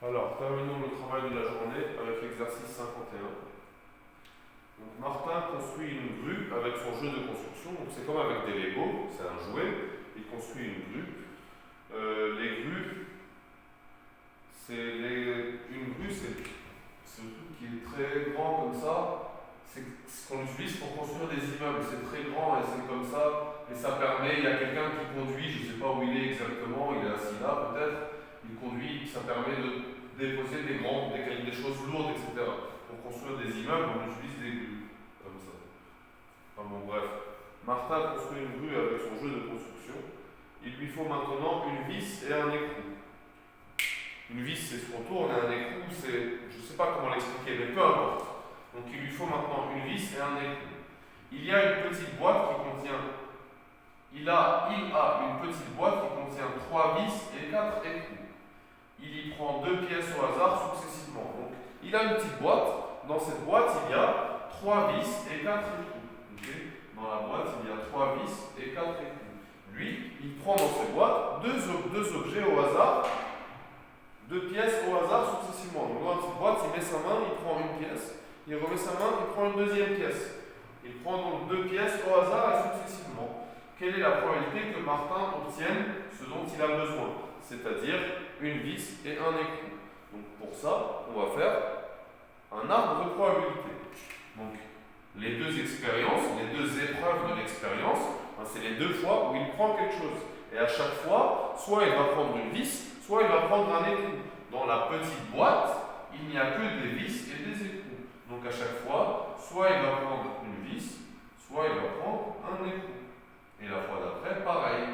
Alors, terminons le travail de la journée avec l'exercice 51. Donc, Martin construit une grue avec son jeu de construction. Donc, c'est comme avec des Lego, c'est un jouet. Il construit une grue. Les grues, une grue, c'est un truc qui est très grand comme ça. C'est ce qu'on utilise pour construire des immeubles. C'est très grand et c'est comme ça. Et ça permet, il y a quelqu'un qui conduit, je ne sais pas où il est exactement, il est assis là peut-être. Il conduit, ça permet de déposer des choses lourdes, etc. Pour construire des immeubles, on utilise des grues, comme ça. Enfin bon, bref. Martin construit une grue avec son jeu de construction. Il lui faut maintenant une vis et un écrou. Une vis, c'est ce qu'on tourne, et un écrou, c'est, je ne sais pas comment l'expliquer, mais peu importe. Donc il lui faut maintenant une vis et un écrou. Il y a une petite boîte qui contient, il a une petite boîte qui contient 3 vis et 4 écrous. Il y prend 2 pièces au hasard successivement. Donc, il a une petite boîte. Dans cette boîte, il y a 3 vis et 4 écrous. Okay. Dans la boîte, il y a 3 vis et 4 écrous. Lui, il prend dans cette boîte deux objets au hasard, 2 pièces au hasard successivement. Donc, dans la petite boîte, il met sa main, il prend une pièce, il remet sa main, il prend une deuxième pièce. Il prend donc 2 pièces au hasard et successivement. Quelle est la probabilité que Martin obtienne ce dont il a besoin, c'est-à-dire une vis et un écrou. Donc pour ça, on va faire un arbre de probabilité. Donc les deux expériences, les deux épreuves de l'expérience, c'est les 2 fois où il prend quelque chose. Et à chaque fois, soit il va prendre une vis, soit il va prendre un écrou. Dans la petite boîte, il n'y a que des vis et des écrous. Donc à chaque fois, soit il va prendre une vis, soit il va prendre un écrou. Et la fois d'après, pareil,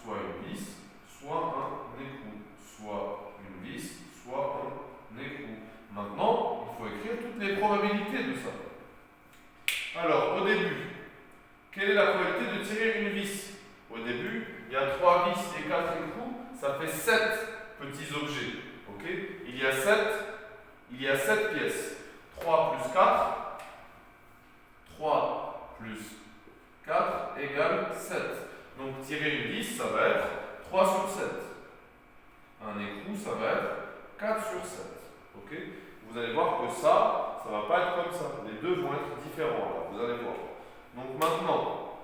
soit une vis, soit un écrou, soit une vis, soit un écrou. Maintenant, il faut écrire toutes les probabilités de ça. Alors, au début, quelle est la probabilité de tirer une vis? Au début, il y a 3 vis et 4 écrous, ça fait 7 petits objets. Okay, il y a 7 pièces. 3 plus 4, 3 plus 4 égale 7. Donc tirer une vis, ça va être 3 sur 7. Un écrou, ça va être 4 sur 7. Okay, vous allez voir que ça ne va pas être comme ça. Les deux vont être différents. Là, vous allez voir. Donc maintenant,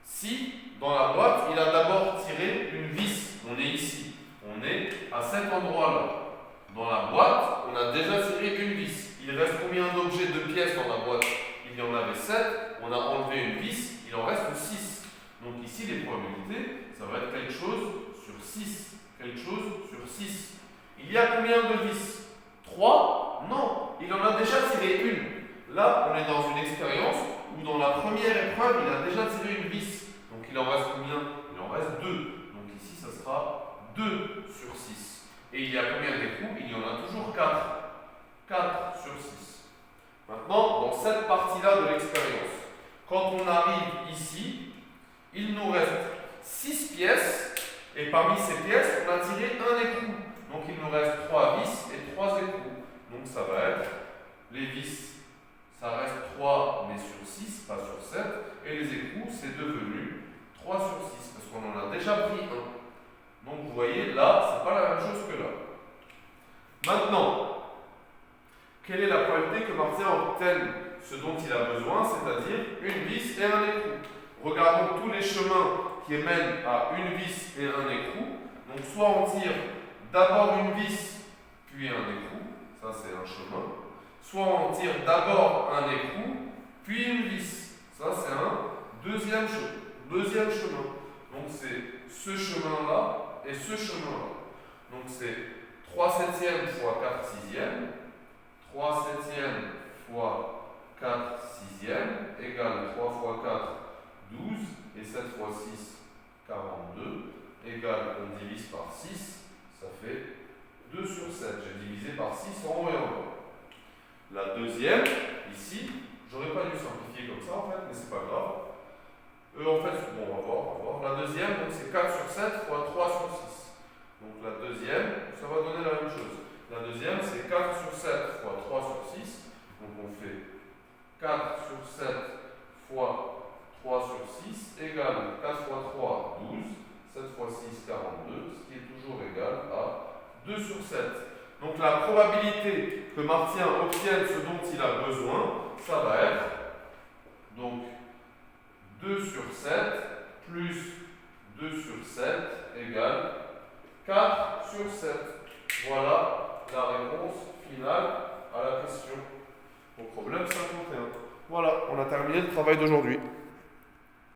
si dans la boîte, il a d'abord tiré une vis, on est ici. On est à cet endroit-là. Dans la boîte, on a déjà tiré une vis. Il reste combien d'objets de pièces dans la boîte? Il y en avait 7. On a enlevé une vis. Il en reste 6. Donc ici, les probabilités, ça va être quelque chose sur 6. Quelque chose sur 6. Il y a combien de vis? 3? Non. Il en a déjà tiré une. Là, on est dans une expérience où dans la première épreuve, il a déjà tiré une vis. Donc il en reste combien? Il en reste 2. Donc ici, ça sera 2 sur 6. Et il y a combien d'écrous? Il y en a toujours 4. 4 sur 6. Maintenant, dans cette partie-là de l'expérience, quand on arrive ici, il nous reste 6 pièces. Et parmi ces pièces, on a tiré un écrou. Donc il nous reste 3 vis et 3 écrous. Donc ça va être les vis, ça reste 3 mais sur 6, pas sur 7. Et les écrous, c'est devenu 3 sur 6 parce qu'on en a déjà pris un. Donc vous voyez, là, c'est pas la même chose que là. Maintenant, quelle est la probabilité que Martin obtienne ce dont il a besoin, c'est-à-dire une vis et un écrou? Regardons tous les chemins qui mènent à une vis et un écrou. Donc soit on tire d'abord une vis, puis un écrou, ça c'est un chemin. Soit on tire d'abord un écrou, puis une vis, ça c'est un deuxième chemin. Donc c'est ce chemin-là et ce chemin-là. Donc c'est 3 septièmes fois 4 sixièmes. 3 septièmes fois 4 sixièmes égale 3 fois 4, 12, et 7 fois 6, 42, égale, on divise par 6, ça fait 2 sur 7. J'ai divisé par 6 en haut et en bas. La deuxième, ici, j'aurais pas dû simplifier comme ça en fait, mais c'est pas grave. En fait, bon, on va voir. La deuxième, donc c'est 4 sur 7 fois 3 sur 6. Donc la deuxième, ça va donner la même chose. La deuxième, c'est 4 sur 7 fois 3 sur 6. Donc on fait 4 sur 7 fois 3 sur 6 égale 4 fois 3, 12. 7 fois 6, 42. Ce qui est toujours égal à 2 sur 7. Donc la probabilité que Martien obtienne ce dont il a besoin, ça va être donc 2 sur 7 plus 2 sur 7 égale 4 sur 7. Voilà la réponse finale à la question, au problème 51. Voilà, on a terminé le travail d'aujourd'hui.